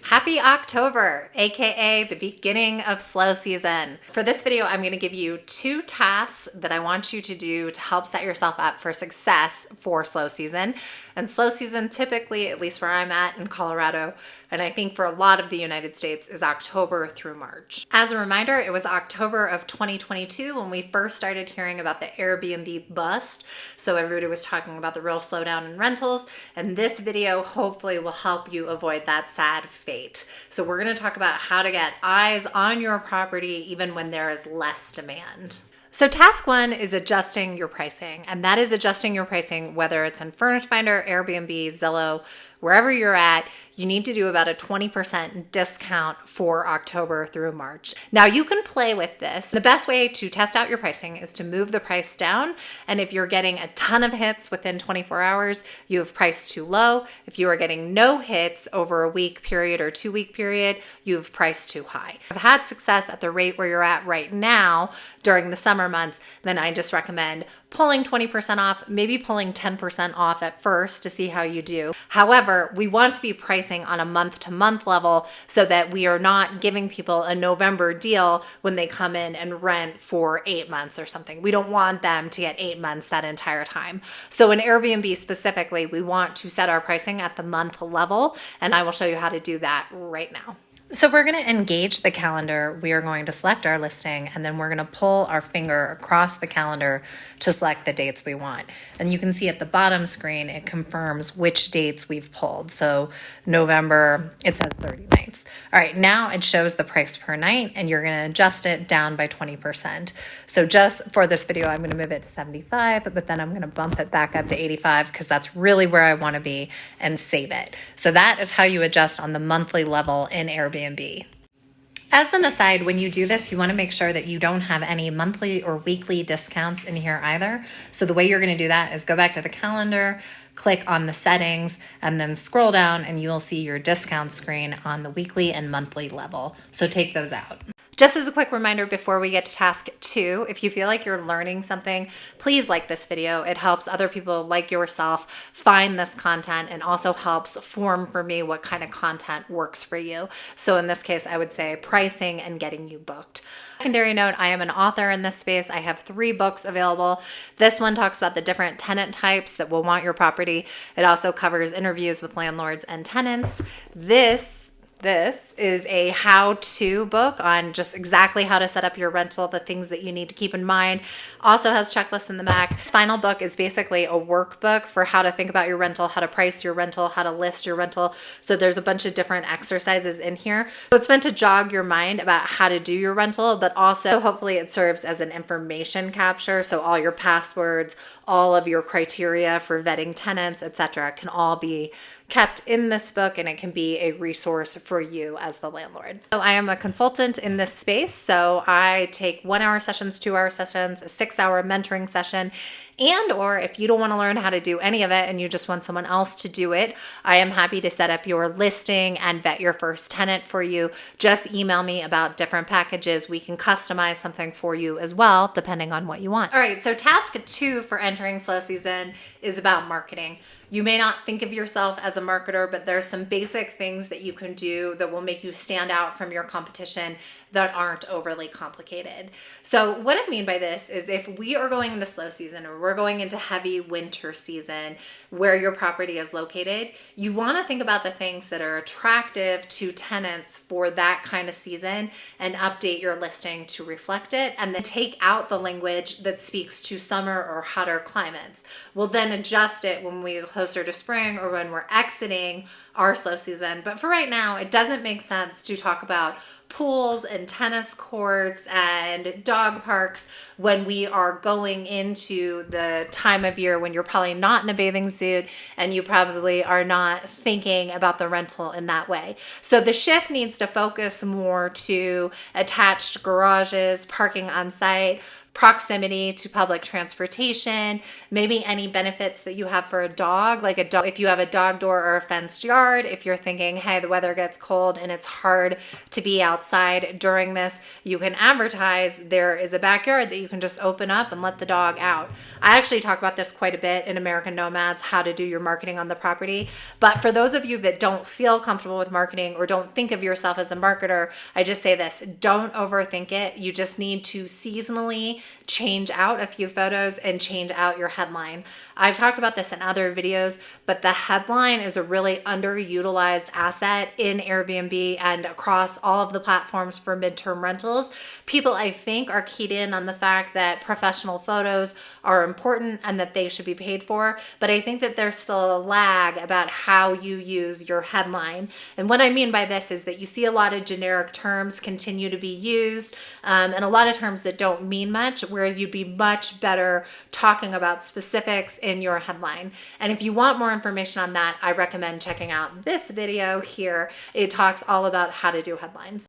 Happy October, aka the beginning of slow season. For this video, I'm going to give you 2 tasks that I want you to do to help set yourself up for success for slow season. And slow season typically, at least where I'm at in Colorado, and I think for a lot of the United States, is October through March. As a reminder, it was October of 2022 when we first started hearing about the Airbnb Bust. So everybody was talking about the real slowdown in rentals, and this video hopefully will help you avoid that sad fate. So we're going to talk about how to get eyes on your property even when there is less demand. So task 1 is adjusting your pricing, and that is adjusting your pricing whether it's in Furnished Finder, Airbnb, Zillow, wherever you're at. You need to do about a 20% discount for October through March. Now you can play with this. The best way to test out your pricing is to move the price down. And if you're getting a ton of hits within 24 hours, you have priced too low. If you are getting no hits over a week period or 2-week period, you've priced too high. I've had success at the rate where you're at right now during the summer months, then I just recommend pulling 20% off, maybe pulling 10% off at first to see how you do. However, we want to be pricing on a month-to-month level so that we are not giving people a November deal when they come in and rent for 8 months or something. We don't want them to get 8 months that entire time. So in Airbnb specifically, we want to set our pricing at the month level, and I will show you how to do that right now. So we're going to engage the calendar. We are going to select our listing, and then we're going to pull our finger across the calendar to select the dates we want. And you can see at the bottom screen, it confirms which dates we've pulled. So November, it says 30 nights. All right, now it shows the price per night, and you're going to adjust it down by 20%. So just for this video, I'm going to move it to 75, but then I'm going to bump it back up to 85 because that's really where I want to be, and save it. So that is how you adjust on the monthly level in Airbnb. As an aside, when you do this, you want to make sure that you don't have any monthly or weekly discounts in here either. So the way you're going to do that is go back to the calendar, click on the settings, and then scroll down and you will see your discount screen on the weekly and monthly level. So take those out. Just as a quick reminder before we get to task 2, if you feel like you're learning something, please like this video. It helps other people like yourself find this content and also helps form for me what kind of content works for you. So in this case, I would say pricing and getting you booked. Secondary note, I am an author in this space. I have 3 books available. This one talks about the different tenant types that will want your property. It also covers interviews with landlords and tenants. This is a how-to book on just exactly how to set up your rental, the things that you need to keep in mind. Also has checklists in the back. This final book is basically a workbook for how to think about your rental, how to price your rental, how to list your rental. So there's a bunch of different exercises in here. So it's meant to jog your mind about how to do your rental, but also hopefully it serves as an information capture. So all your passwords, all of your criteria for vetting tenants, etc., can all be kept in this book, and it can be a resource for you as the landlord. So I am a consultant in this space. So I take 1-hour sessions, 2-hour sessions, a 6-hour mentoring session, and or if you don't want to learn how to do any of it and you just want someone else to do it, I am happy to set up your listing and vet your first tenant for you. Just email me about different packages. We can customize something for you as well, depending on what you want. All right, so task 2 for entering slow season is about marketing. You may not think of yourself as a marketer, but there's some basic things that you can do that will make you stand out from your competition that aren't overly complicated. So what I mean by this is if we are going into slow season or we're going into heavy winter season where your property is located, you want to think about the things that are attractive to tenants for that kind of season and update your listing to reflect it, and then take out the language that speaks to summer or hotter climates. We'll then adjust it when we get closer to spring or when we're exiting our slow season. But for right now, it doesn't make sense to talk about pools and tennis courts and dog parks when we are going into the time of year when you're probably not in a bathing suit and you probably are not thinking about the rental in that way. So the shift needs to focus more to attached garages, parking on site, proximity to public transportation, maybe any benefits that you have for a dog, like a dog, if you have a dog door or a fenced yard, if you're thinking, hey, the weather gets cold and it's hard to be outside during this, you can advertise there is a backyard that you can just open up and let the dog out. I actually talk about this quite a bit in American Nomads, how to do your marketing on the property. But for those of you that don't feel comfortable with marketing or don't think of yourself as a marketer, I just say this, don't overthink it. You just need to seasonally change out a few photos and change out your headline. I've talked about this in other videos, but the headline is a really underutilized asset in Airbnb and across all of the platforms for midterm rentals. People, I think, are keyed in on the fact that professional photos are important and that they should be paid for, but I think that there's still a lag about how you use your headline. And what I mean by this is that you see a lot of generic terms continue to be used, and a lot of terms that don't mean much, whereas you'd be much better talking about specifics in your headline. And if you want more information on that, I recommend checking out this video here. It talks all about how to do headlines.